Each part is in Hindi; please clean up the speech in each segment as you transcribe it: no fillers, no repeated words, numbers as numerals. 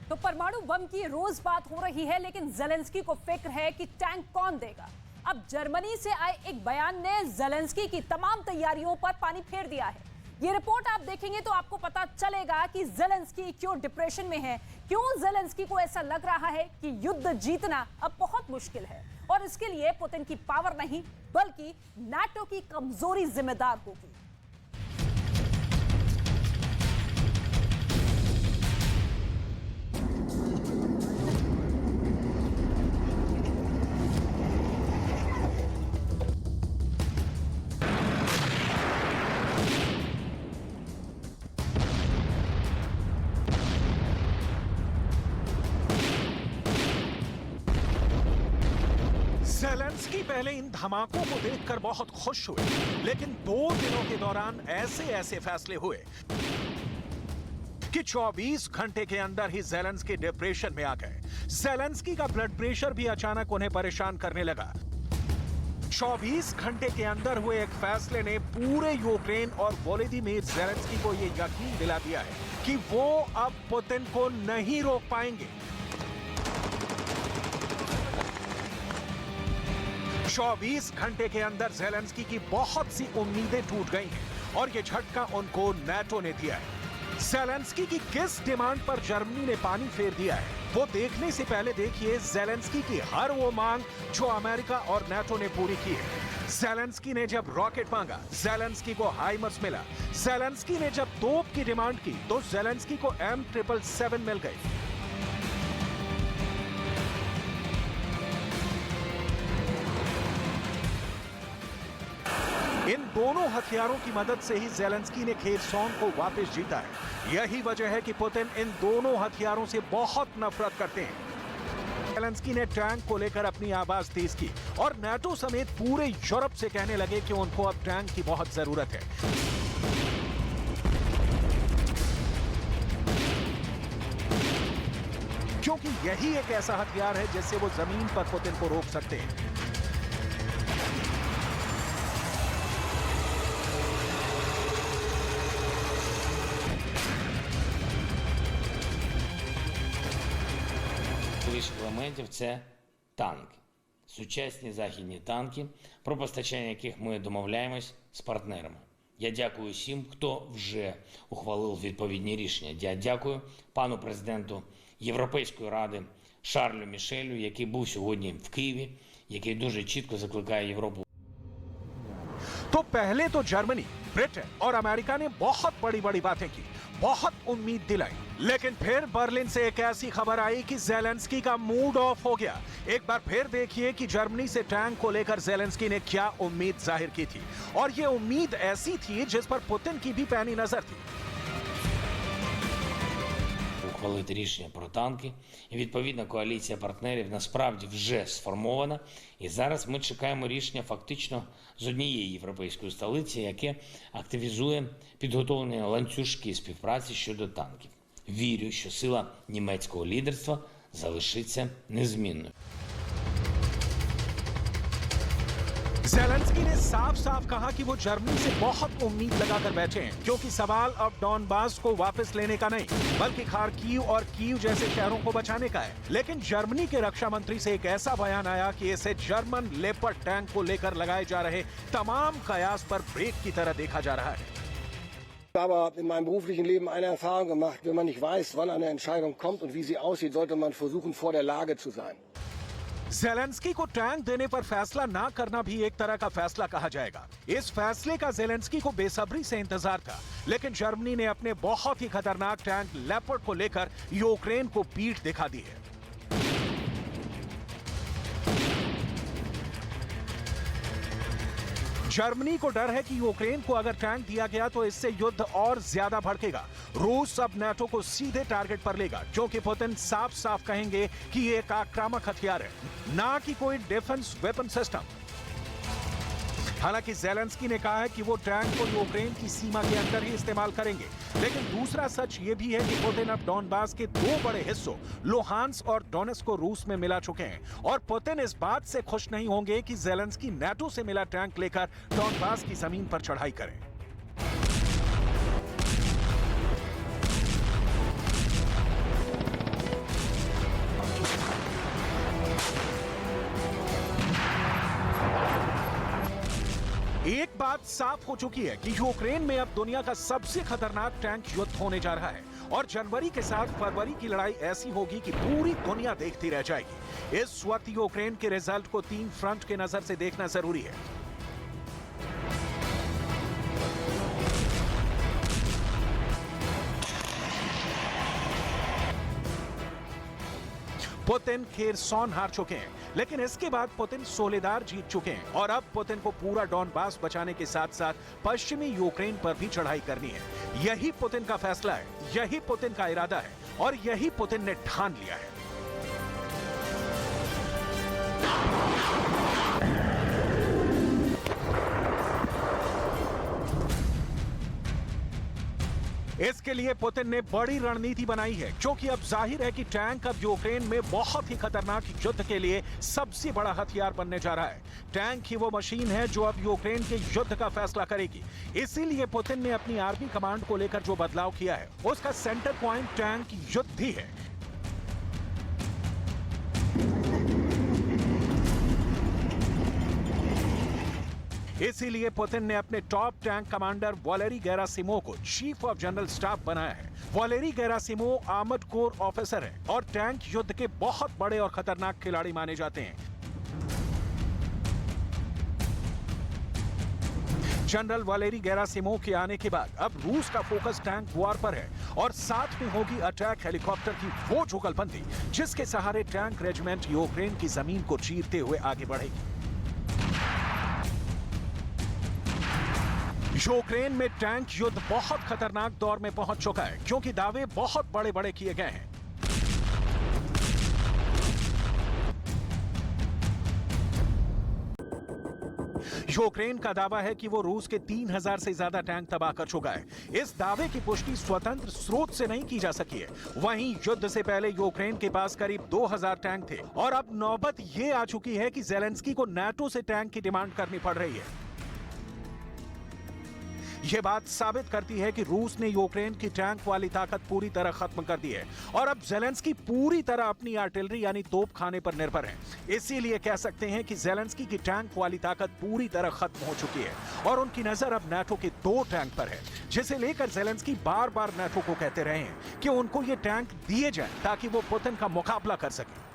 तो परमाणु बम की रोज बात हो रही है, लेकिन ज़ेलेंस्की को फिक्र है कि टैंक कौन देगा। अब जर्मनी से आए एक बयान ने ज़ेलेंस्की की तमाम तैयारियों पर पानी फेर दिया है। ये रिपोर्ट आप देखेंगे तो आपको पता चलेगा कि ज़ेलेंस्की क्यों डिप्रेशन में है, क्यों ज़ेलेंस्की को ऐसा लग रहा है कि युद्ध जीतना अब बहुत मुश्किल है और इसके लिए पुतिन की पावर नहीं बल्कि नाटो की कमजोरी जिम्मेदार होगी। ज़ेलेंस्की पहले इन धमाकों को देखकर बहुत खुश हुए, लेकिन 2 दिनों के दौरान ऐसे फैसले हुए कि 24 घंटे के अंदर ही ज़ेलेंस्की डिप्रेशन में आ गए। ज़ेलेंस्की का ब्लड प्रेशर भी अचानक उन्हें परेशान करने लगा। 24 घंटे के अंदर हुए एक फैसले ने पूरे यूक्रेन और वोलोदिमीर ज़ेलेंस्की को यह यकीन दिला दिया है कि वो अब पुतिन को नहीं रोक पाएंगे। 24 घंटे के अंदर ज़ेलेंस्की की बहुत सी उम्मीदें टूट गई हैं और ये झटका उनको नाटो ने दिया है। ज़ेलेंस्की की किस डिमांड पर जर्मनी ने पानी फेर दिया है, वो देखने से पहले देखिए ज़ेलेंस्की की हर वो मांग जो अमेरिका और नाटो ने पूरी की है। ज़ेलेंस्की ने जब रॉकेट मांगा, ज़ेलेंस्की को हाइमर्स मिला। ज़ेलेंस्की ने जब तोप की डिमांड की तो ज़ेलेंस्की को M777 मिल गई। इन दोनों हथियारों की मदद से ही ज़ेलेंस्की ने खेरसोन को वापस जीता है। यही वजह है कि पुतिन इन दोनों हथियारों से बहुत नफरत करते हैं। ज़ेलेंस्की ने टैंक को लेकर अपनी आवाज तेज की और नाटो समेत पूरे यूरोप से कहने लगे कि उनको अब टैंक की बहुत जरूरत है, क्योंकि यही एक ऐसा हथियार है जिससे वो जमीन पर पुतिन को रोक सकते हैं। Елементів це танки, сучасні західні танки, про постачання яких ми домовляємось з партнерами. Я дякую всім, хто вже ухвалив відповідні рішення. Я дякую пану президенту Європейської ради Шарлю Мішелю, який був сьогодні в Києві, який дуже чітко закликає Європу. तो पहले तो जर्मनी, ब्रिटेन और अमेरिका ने बहुत बड़ी बातें की, बहुत उम्मीद दिलाई, लेकिन फिर बर्लिन से एक ऐसी खबर आई कि ज़ेलेंस्की का मूड ऑफ हो गया। एक बार फिर देखिए कि जर्मनी से टैंक को लेकर ज़ेलेंस्की ने क्या उम्मीद जाहिर की थी, और ये उम्मीद ऐसी थी जिस पर पुतिन की भी पैनी नजर थी। Ухвалити рішення про танки. І відповідна коаліція партнерів насправді вже сформована. І зараз ми чекаємо рішення фактично з однієї європейської столиці, яке активізує підготовлені ланцюжки співпраці щодо танків. Вірю, що сила німецького лідерства залишиться незмінною. ज़ेलेंस्की ने साफ कहा कि वो जर्मनी से बहुत उम्मीद लगाकर बैठे हैं, क्योंकि सवाल अब डॉनबास को वापस लेने का नहीं बल्कि खार्किव और कीव जैसे शहरों को बचाने का है। लेकिन जर्मनी के रक्षा मंत्री से एक ऐसा बयान आया कि इसे जर्मन लेपर्ड टैंक को लेकर लगाए जा रहे तमाम कयास पर ब्रेक की तरह देखा जा रहा है। Aber in meinem beruflichen Leben eine Erfahrung gemacht: wenn man nicht weiß, wann eine Entscheidung kommt und wie sie aussieht, sollte man versuchen, vor der Lage zu sein. Zelensky को टैंक देने पर फैसला ना करना भी एक तरह का फैसला कहा जाएगा। इस फैसले का ज़ेलेंस्की को बेसब्री से इंतजार था, लेकिन जर्मनी ने अपने बहुत ही खतरनाक टैंक लेपर्ड को लेकर यूक्रेन को पीठ दिखा दी है। जर्मनी को डर है कि यूक्रेन को अगर टैंक दिया गया तो इससे युद्ध और ज्यादा भड़केगा। रूस अब नाटो को सीधे टारगेट पर लेगा, क्योंकि पुतिन साफ कहेंगे कि ये एक आक्रामक हथियार है, ना कि कोई डिफेंस वेपन सिस्टम। हालांकि ज़ेलेंस्की ने कहा है कि वो टैंक को यूक्रेन की सीमा के अंदर ही इस्तेमाल करेंगे, लेकिन दूसरा सच ये भी है कि पुतिन अब डॉनबास के 2 बड़े हिस्सों लुहांस्क और डोनेट्स्क को रूस में मिला चुके हैं, और पुतिन इस बात से खुश नहीं होंगे कि ज़ेलेंस्की नाटो से मिला टैंक लेकर डॉनबास की जमीन पर चढ़ाई करें। बात साफ हो चुकी है कि यूक्रेन में अब दुनिया का सबसे खतरनाक टैंक युद्ध होने जा रहा है और जनवरी के साथ फरवरी की लड़ाई ऐसी होगी कि पूरी दुनिया देखती रह जाएगी। इस वक्त यूक्रेन के रिजल्ट को 3 फ्रंट के नजर से देखना जरूरी है। पुतिन खेरसॉन हार चुके हैं, लेकिन इसके बाद पुतिन सोलेदार जीत चुके हैं और अब पुतिन को पूरा डॉनबास बचाने के साथ साथ पश्चिमी यूक्रेन पर भी चढ़ाई करनी है। यही पुतिन का फैसला है, यही पुतिन का इरादा है और यही पुतिन ने ठान लिया है। इसके लिए पुतिन ने बड़ी रणनीति बनाई है, क्योंकि अब जाहिर है कि टैंक अब यूक्रेन में बहुत ही खतरनाक युद्ध के लिए सबसे बड़ा हथियार बनने जा रहा है। टैंक ही वो मशीन है जो अब यूक्रेन के युद्ध का फैसला करेगी। इसीलिए पुतिन ने अपनी आर्मी कमांड को लेकर जो बदलाव किया है, उसका सेंटर पॉइंट टैंक युद्ध ही है। इसीलिए पुतिन ने अपने top tank commander Valery Gerasimov को चीफ ऑफ जनरल स्टाफ बनाया है। Valery Gerasimov armoured corps officer है और टैंक युद्ध के बहुत बड़े और खतरनाक खिलाड़ी माने जाते हैं। जनरल वैलेरी गेरासिमोव के आने के बाद अब रूस का फोकस टैंक वॉर पर है और साथ में होगी अटैक हेलीकॉप्टर की वो जुगलबंदी जिसके सहारे टैंक रेजिमेंट यूक्रेन की जमीन को चीरते हुए आगे बढ़ेगी। यूक्रेन में टैंक युद्ध बहुत खतरनाक दौर में पहुंच चुका है, क्योंकि दावे बहुत बड़े बड़े किए गए हैं। यूक्रेन का दावा है कि वो रूस के 3000 से ज्यादा टैंक तबाह कर चुका है। इस दावे की पुष्टि स्वतंत्र स्रोत से नहीं की जा सकी है। वहीं युद्ध से पहले यूक्रेन के पास करीब 2000 टैंक थे और अब नौबत ये आ चुकी है कि ज़ेलेंस्की को नाटो से टैंक की डिमांड करनी पड़ रही है। यह बात साबित करती है कि रूस ने यूक्रेन की टैंक वाली ताकत पूरी तरह खत्म कर दी है और अब ज़ेलेंस्की पूरी तरह अपनी आर्टिलरी यानी तोप खाने पर निर्भर है। इसीलिए कह सकते हैं कि ज़ेलेंस्की की टैंक वाली ताकत पूरी तरह खत्म हो चुकी है और उनकी नजर अब नाटो के 2 टैंक पर है, जिसे लेकर ज़ेलेंस्की बार बार नाटो को कहते रहे हैं कि उनको ये टैंक दिए जाएं ताकि वो पुतिन का मुकाबला कर सके।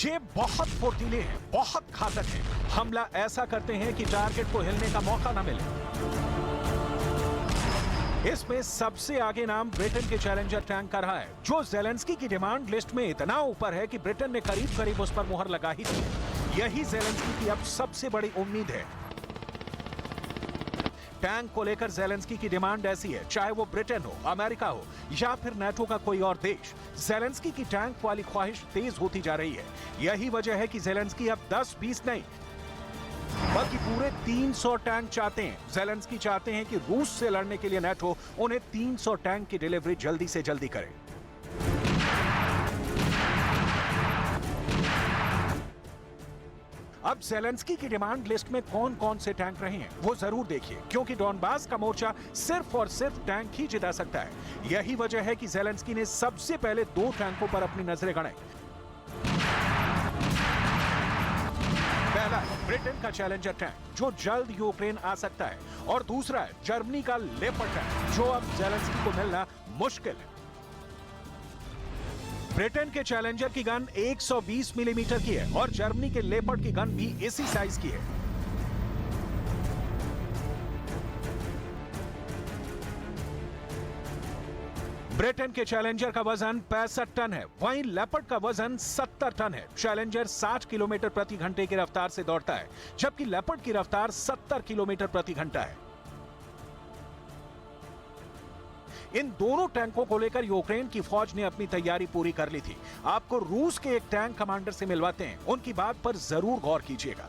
ये बहुत फुर्तीले हैं, बहुत घातक हैं। हमला ऐसा करते हैं कि टारगेट को हिलने का मौका न मिले। इसमें सबसे आगे नाम ब्रिटेन के चैलेंजर टैंक का रहा है, जो ज़ेलेंस्की की डिमांड लिस्ट में इतना ऊपर है कि ब्रिटेन ने करीब करीब उस पर मुहर लगा ही थी। यही ज़ेलेंस्की की अब सबसे बड़ी उम्मीद है। टैंक को लेकर ज़ेलेंस्की की डिमांड ऐसी है, चाहे वो ब्रिटेन हो, अमेरिका हो या फिर नाटो का कोई और देश, ज़ेलेंस्की की टैंक वाली ख्वाहिश तेज होती जा रही है। यही वजह है कि ज़ेलेंस्की अब 10-20 नहीं बल्कि पूरे 300 टैंक चाहते हैं। ज़ेलेंस्की चाहते हैं कि रूस से लड़ने के लिए नाटो उन्हें 300 टैंक की डिलीवरी जल्दी से जल्दी करे। अब ज़ेलेंस्की की डिमांड लिस्ट में कौन कौन से टैंक रहे हैं वो जरूर देखिए, क्योंकि डॉनबास का मोर्चा सिर्फ और सिर्फ टैंक ही जिता सकता है। यही वजह है कि ज़ेलेंस्की ने सबसे पहले 2 टैंकों पर अपनी नजरें गड़ाई। पहला है ब्रिटेन का चैलेंजर टैंक, जो जल्द यूक्रेन आ सकता है, और दूसरा है जर्मनी का लेपर्ड टैंक, जो अब ज़ेलेंस्की को मिलना मुश्किल है। ब्रिटेन के चैलेंजर की गन 120 मिलीमीटर की है और जर्मनी के लेपर्ड की गन भी इसी साइज की है। ब्रिटेन के चैलेंजर का वजन 65 टन है, वहीं लेपर्ड का वजन 70 टन है। चैलेंजर 60 किलोमीटर प्रति घंटे की रफ्तार से दौड़ता है, जबकि लेपर्ड की रफ्तार 70 किलोमीटर प्रति घंटा है। इन दोनों टैंकों को लेकर यूक्रेन की फौज ने अपनी तैयारी पूरी कर ली थी। आपको रूस के एक टैंक कमांडर से मिलवाते हैं, उनकी बात पर जरूर गौर कीजिएगा।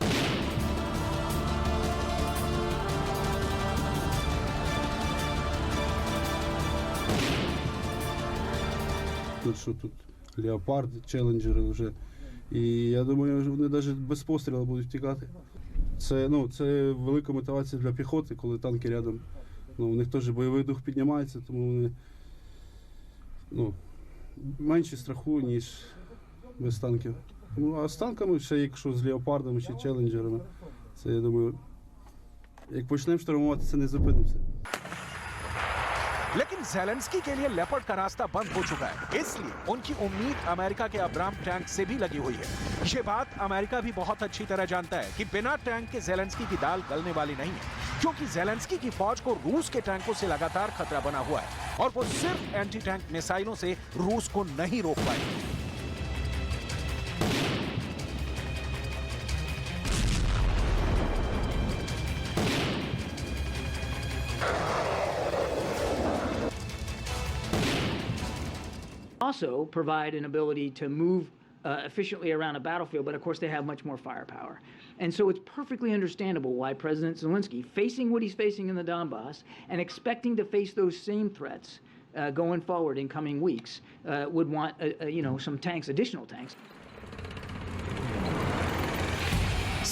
Що тут леопарди, челенджери вже. І я думаю, вони навіть без пострілу будуть втікати. Це велика мотивація для піхоти, коли танки рядом. У них теж бойовий дух піднімається, тому вони менше страху, ніж без танків. Ну, а з танками, ще якщо з леопардами чи челенджерами, це, я думаю, як почнемо штурмувати, це не зупинимося. लेकिन ज़ेलेंस्की के लिए लेपर्ड का रास्ता बंद हो चुका है, इसलिए उनकी उम्मीद अमेरिका के अब्राम टैंक से भी लगी हुई है। ये बात अमेरिका भी बहुत अच्छी तरह जानता है कि बिना टैंक के ज़ेलेंस्की की दाल गलने वाली नहीं है, क्योंकि ज़ेलेंस्की की फौज को रूस के टैंकों से लगातार खतरा बना हुआ है और वो सिर्फ एंटी टैंक मिसाइलों से रूस को नहीं रोक पाएंगे। Also provide an ability to move efficiently around a battlefield, but of course they have much more firepower. And so it's perfectly understandable why President Zelensky, facing what he's facing in the Donbass and expecting to face those same threats going forward in coming weeks, would want some tanks, additional tanks.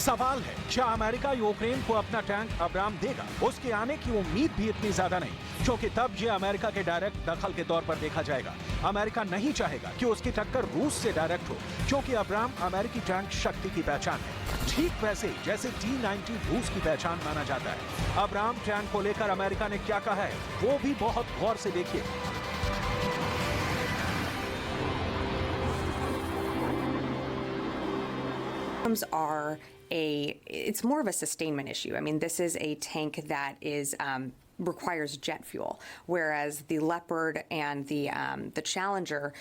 सवाल है, क्या अमेरिका यूक्रेन को अपना टैंक अब्राम देगा? उसके आने की उम्मीद भी इतनी ज्यादा नहीं, क्योंकि तब ये अमेरिका के डायरेक्ट दखल के तौर पर देखा जाएगा। अमेरिका नहीं चाहेगा कि उसकी टक्कर रूस से डायरेक्ट हो, क्योंकि अब्राम अमेरिकी टैंक शक्ति की पहचान है, ठीक वैसे जैसे T-90 रूस की पहचान माना जाता है। अब्राम टैंक को लेकर अमेरिका ने क्या कहा है, वो भी बहुत गौर से देखिए। It's more of a sustainment issue. I mean, this is a tank that is requires jet fuel, whereas the Leopard and the Challenger,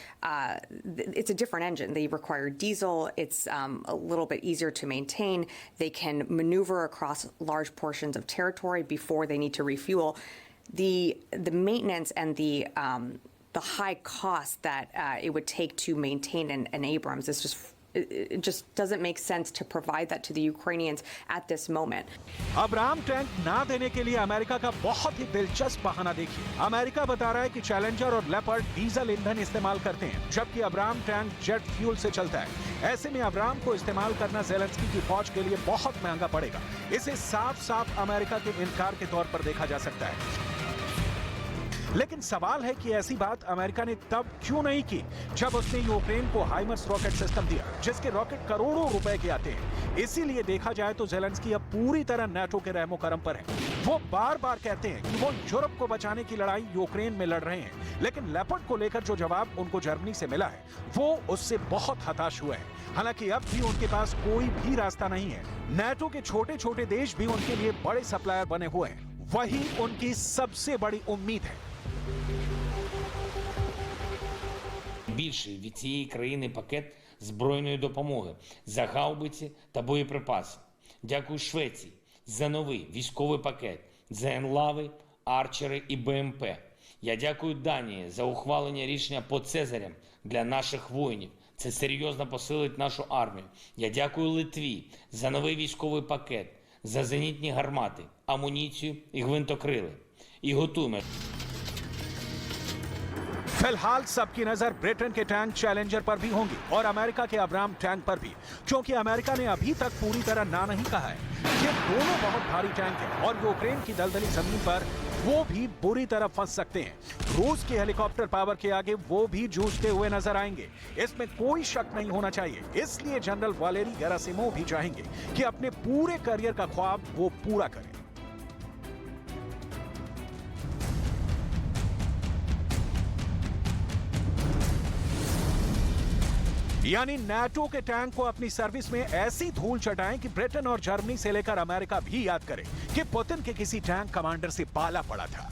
it's a different engine. They require diesel. It's a little bit easier to maintain. They can maneuver across large portions of territory before they need to refuel. The maintenance and the high cost that it would take to maintain an Abrams is it just doesn't make sense to provide that to the Ukrainians at this moment. Abram tank ना देने के लिए अमेरिका का बहुत ही दिलचस्प बहाना देखिए। अमेरिका बता रहा है कि चैलेंजर और लेपर्ड डीजल ईंधन इस्तेमाल करते हैं, जबकि अब्राम टैंक जेट फ्यूल से चलता है। ऐसे में अब्राम को इस्तेमाल करना ज़ेलेंस्की की फौज के लिए बहुत महंगा पड़ेगा। इसे साफ-साफ अमेरिका के इनकार के तौर पर देखा जा सकता है। लेकिन सवाल है कि ऐसी बात अमेरिका ने तब क्यों नहीं की जब उसने यूक्रेन को हाइमर्स रॉकेट सिस्टम दिया, जिसके रॉकेट करोड़ों रुपए के आते हैं। इसीलिए देखा जाए तो ज़ेलेंस्की अब पूरी तरह नाटो के रहमो करम पर है। वो बार-बार कहते हैं कि वो यूरोप को बचाने की लड़ाई यूक्रेन में लड़ रहे हैं, लेकिन लेपर्ड को लेकर जो जवाब उनको जर्मनी से मिला है, वो उससे बहुत हताश हुए हैं। हालांकि अब भी उनके पास कोई भी रास्ता नहीं है। नाटो के छोटे-छोटे देश भी उनके लिए बड़े सप्लायर बने हुए हैं। वही उनकी सबसे बड़ी उम्मीद है। Більший від цієї країни пакет збройної допомоги за гаубиці та боєприпаси. Дякую Швеції за новий військовий пакет, за енлави, арчери і БМП. Я дякую Данії за ухвалення рішення по Цезарям для наших воїнів. Це серйозно посилить нашу армію. Я дякую Литві за новий військовий пакет, за зенітні гармати, амуніцію і гвинтокрили. І готуємо. फिलहाल सबकी नजर ब्रिटेन के टैंक चैलेंजर पर भी होंगी और अमेरिका के अब्राम टैंक पर भी, क्योंकि अमेरिका ने अभी तक पूरी तरह ना नहीं कहा है। ये दोनों बहुत भारी टैंक हैं और यूक्रेन की दलदली जमीन पर वो भी बुरी तरह फंस सकते हैं। रूस के हेलीकॉप्टर पावर के आगे वो भी जूझते हुए नजर आएंगे, इसमें कोई शक नहीं होना चाहिए। इसलिए जनरल वालेरी गेरासिमोव भी चाहेंगे कि अपने पूरे करियर का ख्वाब वो पूरा करें। यानी नाटो के टैंक को अपनी सर्विस में ऐसी धूल चटाएं कि ब्रिटेन और जर्मनी से लेकर अमेरिका भी याद करे कि पुतिन के किसी टैंक कमांडर से पाला पड़ा था।